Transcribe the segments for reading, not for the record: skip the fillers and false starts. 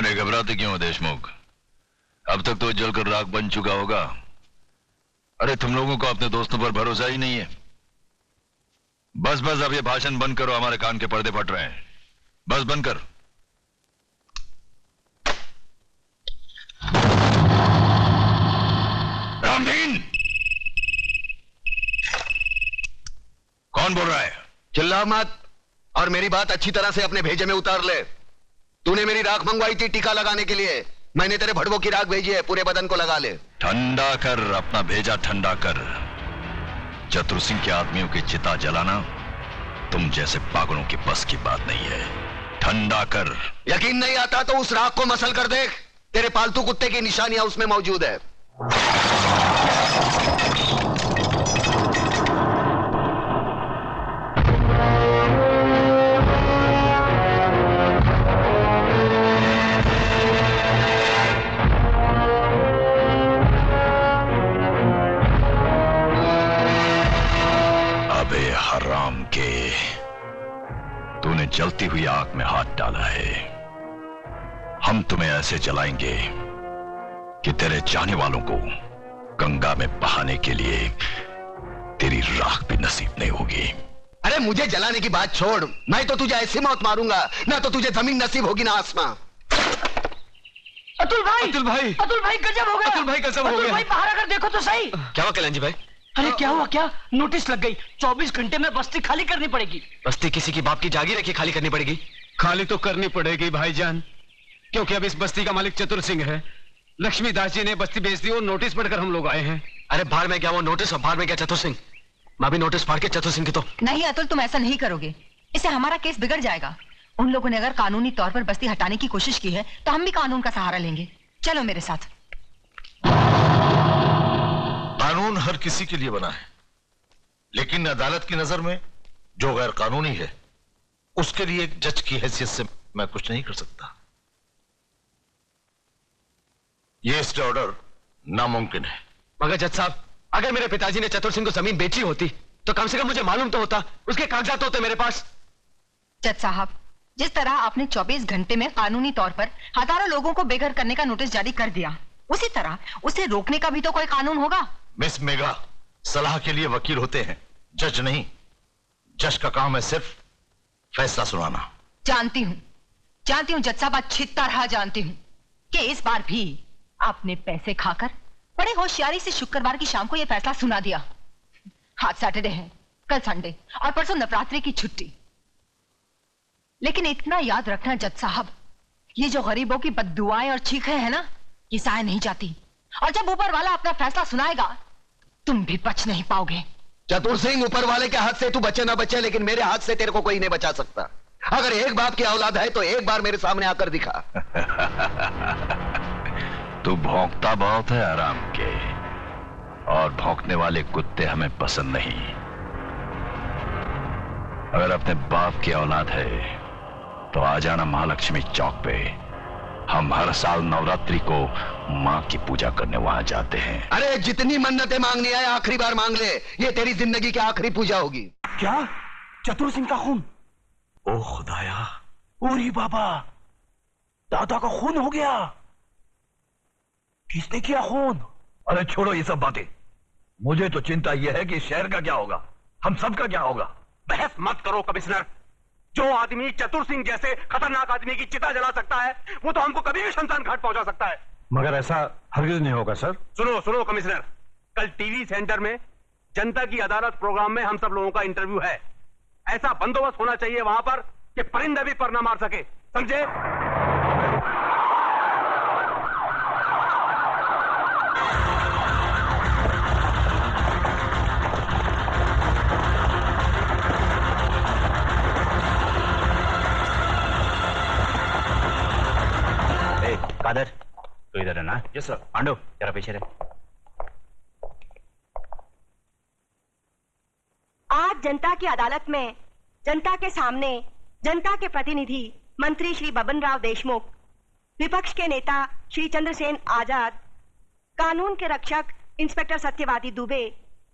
अरे घबराते क्यों हो देशमुख? अब तक तो जलकर राख बन चुका होगा। अरे तुम लोगों को अपने दोस्तों पर भरोसा ही नहीं है। बस बस अब ये भाषण बंद करो, हमारे कान के पर्दे फट रहे हैं। बस बंद कर। रामदीन, कौन बोल रहा है? चिल्ला मत और मेरी बात अच्छी तरह से अपने भेजे में उतार ले। तूने मेरी राख मंगवाई थी टीका लगाने के लिए, मैंने तेरे भड़वों की राख भेजी है, पूरे बदन को लगा ले। ठंडा कर, अपना भेजा ठंडा कर। चतुर सिंह के आदमियों की चिता जलाना तुम जैसे पागलों की बस की बात नहीं है। ठंडा कर। यकीन नहीं आता तो उस राख को मसल कर देख, तेरे पालतू कुत्ते की निशानियां उसमें मौजूद है। हराम के, तूने जलती हुई आग में हाथ डाला है। हम तुम्हें ऐसे जलाएंगे कि तेरे चाहने वालों को गंगा में बहाने के लिए तेरी राख भी नसीब नहीं होगी। अरे मुझे जलाने की बात छोड़, मैं तो तुझे ऐसी मौत मारूंगा ना तो तुझे जमीन नसीब होगी ना आसमां। अतुल भाई, अतुल भाई, अतुल भाई गजब हो गया। अतुल भाई गजब हो गया। अतुल भाई बाहर आकर देखो तो सही। क्या हुआ कल्याण जी भाई? अरे क्या हुआ? क्या नोटिस लग गई, 24 घंटे में बस्ती खाली करनी पड़ेगी। बस्ती किसी की बाप की जागीर है कि खाली करनी पड़ेगी? खाली तो करनी पड़ेगी भाईजान, क्योंकि अब इस बस्ती का मालिक चतुर सिंह है। लक्ष्मीदास जी ने बस्ती बेच दी और नोटिस पढ़कर हम लोग आए हैं। अरे बाहर में क्या वो नोटिस और बाहर में क्या चतुर सिंह? मैं भी नोटिस फाड़ के चतुर सिंह की तो नहीं अतुल, तुम ऐसा नहीं करोगे, इससे हमारा केस बिगड़ जाएगा। उन लोगों ने अगर कानूनी तौर पर बस्ती हटाने की कोशिश की है तो हम भी कानून का सहारा लेंगे। चलो मेरे साथ। कानून हर किसी के लिए बना है, लेकिन अदालत की नजर में जो गैर कानूनी है उसके लिए एक जज की हैसियत से मैं कुछ नहीं कर सकता। यह स्टे ऑर्डर नामुमकिन है। मगर जज साहब, अगर मेरे पिताजी ने चतुर सिंह को जमीन बेची होती तो कम से कम मुझे मालूम तो होता, उसके कागजात होते मेरे पास। जज साहब, जिस तरह आपने 24 घंटे में कानूनी तौर पर हजारों लोगों को बेघर करने का नोटिस जारी कर दिया, उसी तरह उसे रोकने का भी तो कोई कानून होगा। मिस मेघा, सलाह के लिए वकील होते हैं, जज नहीं। जज का काम है सिर्फ फैसला सुनाना। जानती हूँ जज साहब, अच्छी तरह जानती हूँ कि इस बार भी आपने पैसे खाकर बड़े होशियारी से शुक्रवार की शाम को यह फैसला सुना दिया। आज सैटरडे है, कल संडे और परसों नवरात्रि की छुट्टी। लेकिन इतना याद रखना जज साहब, ये जो गरीबों की बद्दुआएं और चीखें हैं ना, ये साए नहीं जाती। और जब ऊपर वाला अपना फैसला सुनाएगा तुम भी बच नहीं पाओगे। चतुर सिंह, ऊपर वाले के हाथ से तू बचे ना बचे, लेकिन मेरे हाथ से तेरे को कोई नहीं बचा सकता। अगर एक बाप की औलाद है तो एक बार मेरे सामने आकर दिखा। तू भौंकता बहुत है आराम के, और भौंकने वाले कुत्ते हमें पसंद नहीं। अगर अपने बाप की औलाद है तो आ जाना महालक्ष्मी चौक पे। हम हर साल नवरात्रि को माँ की पूजा करने वहां जाते हैं। अरे जितनी मन्नतें मांगनी है आखिरी बार मांग ले, ये तेरी जिंदगी की आखिरी पूजा होगी। क्या चतुर सिंह का खून? ओ खुदाया, ओरी बाबा, दादा का खून हो गया। किसने किया खून? अरे छोड़ो ये सब बातें, मुझे तो चिंता यह है कि शहर का क्या होगा, हम सब का क्या होगा। बहस मत करो कमिश्नर। जो आदमी चतुर सिंह जैसे खतरनाक आदमी की चिता जला सकता है, वो तो हमको कभी भी शमशान घाट पहुंचा सकता है। मगर ऐसा हरगिज नहीं होगा सर। सुनो कमिश्नर, कल टीवी सेंटर में जनता की अदालत प्रोग्राम में हम सब लोगों का इंटरव्यू है। ऐसा बंदोबस्त होना चाहिए वहां पर कि परिंदा भी पर ना मार सके, समझे? कादर, तो इधर है ना? Yes sir. पांडु, जरा पीछे रहे। आज जनता की अदालत में जनता के सामने जनता के प्रतिनिधि मंत्री श्री बबन राव देशमुख, विपक्ष के नेता श्री चंद्रसेन आजाद, कानून के रक्षक इंस्पेक्टर सत्यवादी दुबे,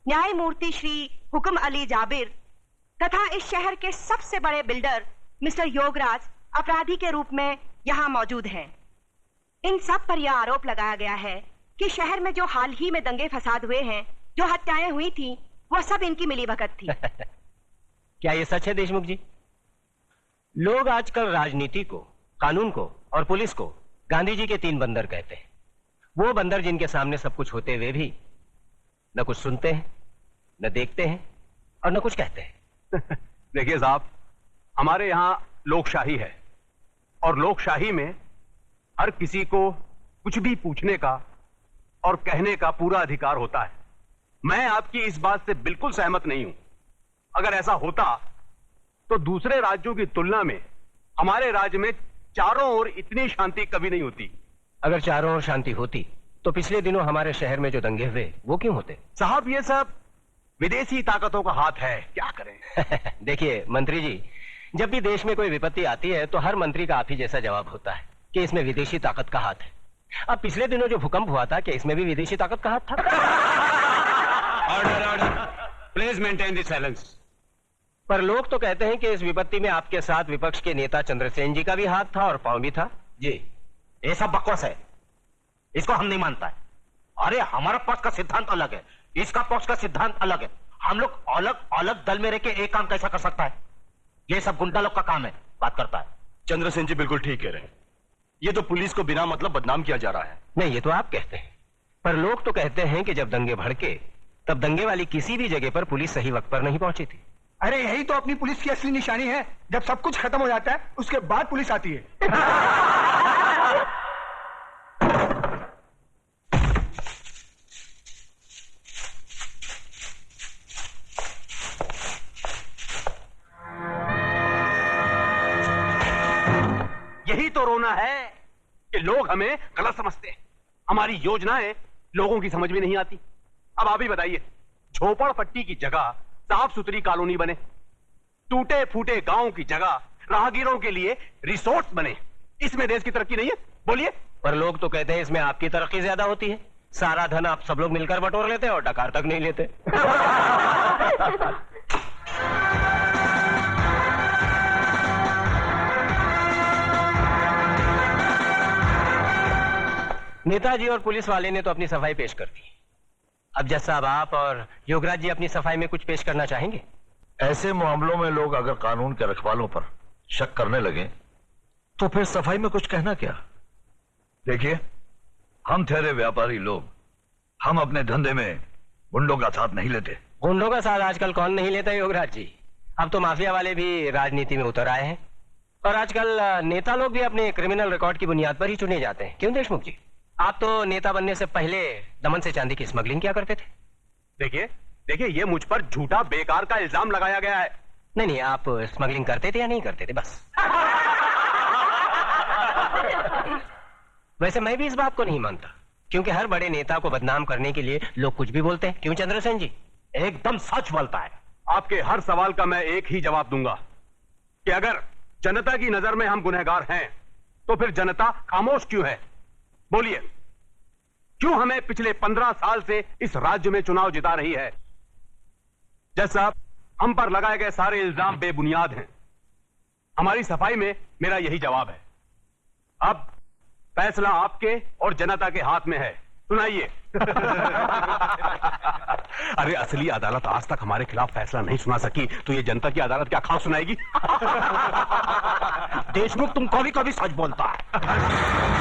न्यायमूर्ति श्री हुक्म अली जाबिर तथा इस शहर के सबसे बड़े बिल्डर मिस्टर योगराज अपराधी के रूप में यहाँ मौजूद हैं। इन सब पर यह आरोप लगाया गया है कि शहर में जो हाल ही में दंगे फसाद हुए हैं, जो हत्याएं हुई थी, वो सब इनकी मिलीभगत थी। क्या ये सच है देशमुख जी? लोग आजकल राजनीति को, कानून को और पुलिस को गांधी जी के 3 बंदर कहते हैं। वो बंदर जिनके सामने सब कुछ होते हुए भी न कुछ सुनते हैं, न देखते हैं और न कुछ कहते हैं। देखिए साहब, हमारे यहां लोकशाही है और लोकशाही में हर किसी को कुछ भी पूछने का और कहने का पूरा अधिकार होता है। मैं आपकी इस बात से बिल्कुल सहमत नहीं हूं। अगर ऐसा होता तो दूसरे राज्यों की तुलना में हमारे राज्य में चारों ओर इतनी शांति कभी नहीं होती। अगर चारों ओर शांति होती तो पिछले दिनों हमारे शहर में जो दंगे हुए वो क्यों होते? साहब, ये सब विदेशी ताकतों का हाथ है, क्या करें। देखिए मंत्री जी, जब भी देश में कोई विपत्ति आती है तो हर मंत्री का आप ही जैसा जवाब होता है कि इसमें विदेशी ताकत का हाथ है। अब पिछले दिनों जो भूकंप हुआ था, क्या इसमें भी विदेशी ताकत का हाथ था? Order, order, please maintain the silence. पर लोग तो कहते हैं कि इस विपत्ति में आपके साथ विपक्ष के नेता चंद्रसेन जी का भी हाथ था और पांव भी था। जी, ये सब बकवास है, इसको हम नहीं मानता है। अरे हमारा पक्ष का सिद्धांत अलग है, इसका पक्ष का सिद्धांत अलग है। हम लोग अलग अलग दल में रह के एक काम कैसा कर सकता है? ये सब गुंडा लोग का काम है, बात करता है। चंद्रसेन जी बिल्कुल ठीक कह रहे हैं। ये तो पुलिस को बिना मतलब बदनाम किया जा रहा है। नहीं, ये तो आप कहते हैं, पर लोग तो कहते हैं कि जब दंगे भड़के तब दंगे वाली किसी भी जगह पर पुलिस सही वक्त पर नहीं पहुंची थी। अरे यही तो अपनी पुलिस की असली निशानी है। जब सब कुछ खत्म हो जाता है उसके बाद पुलिस आती है। यही तो रोना है कि लोग हमें गलत समझते हैं। हमारी योजनाएं लोगों की समझ में नहीं आती। अब आप ही बताइए, झोपड़पट्टी की जगह साफ सुथरी कॉलोनी बने, टूटे फूटे गांव की जगह राहगीरों के लिए रिसोर्ट बने, इसमें देश की तरक्की नहीं है? बोलिए। पर लोग तो कहते हैं इसमें आपकी तरक्की ज्यादा होती है। सारा धन आप सब लोग मिलकर बटोर लेते हैं और डकार तक नहीं लेते। नेताजी और पुलिस वाले ने तो अपनी सफाई पेश कर दी। अब जज साहब, आप और योगराज जी अपनी सफाई में कुछ पेश करना चाहेंगे? ऐसे मामलों में लोग अगर कानून के रखवालों पर शक करने लगे तो फिर सफाई में कुछ कहना क्या? देखिए, हम ठहरे व्यापारी लोग, हम अपने धंधे में गुंडों का साथ नहीं लेते। गुंडों का साथ आजकल कौन नहीं लेता योगराज जी? अब तो माफिया वाले भी राजनीति में उतर आए हैं और आजकल नेता लोग भी अपने क्रिमिनल रिकॉर्ड की बुनियाद पर ही चुने जाते हैं। क्यों देशमुख जी, आप तो नेता बनने से पहले दमन से चांदी की स्मगलिंग क्या करते थे? देखिए देखिए, ये मुझ पर झूठा बेकार का इल्जाम लगाया गया है। नहीं नहीं, आप स्मगलिंग करते थे या नहीं करते थे? बस। वैसे मैं भी इस बात को नहीं मानता, क्योंकि हर बड़े नेता को बदनाम करने के लिए लोग कुछ भी बोलते हैं। क्यों चंद्रसेन जी? एकदम सच बोलता है। आपके हर सवाल का मैं एक ही जवाब दूंगा कि अगर जनता की नजर में हम गुनहगार हैं तो फिर जनता खामोश क्यों है? बोलिए, क्यों हमें पिछले 15 साल से इस राज्य में चुनाव जिता रही है? जज साहब, हम पर लगाए गए सारे इल्जाम बेबुनियाद हैं। हमारी सफाई में मेरा यही जवाब है। अब फैसला आपके और जनता के हाथ में है, सुनाइए। अरे असली अदालत आज तक हमारे खिलाफ फैसला नहीं सुना सकी तो ये जनता की अदालत क्या खास सुनाएगी? देशमुख तुम कभी कभी सच बोलता है।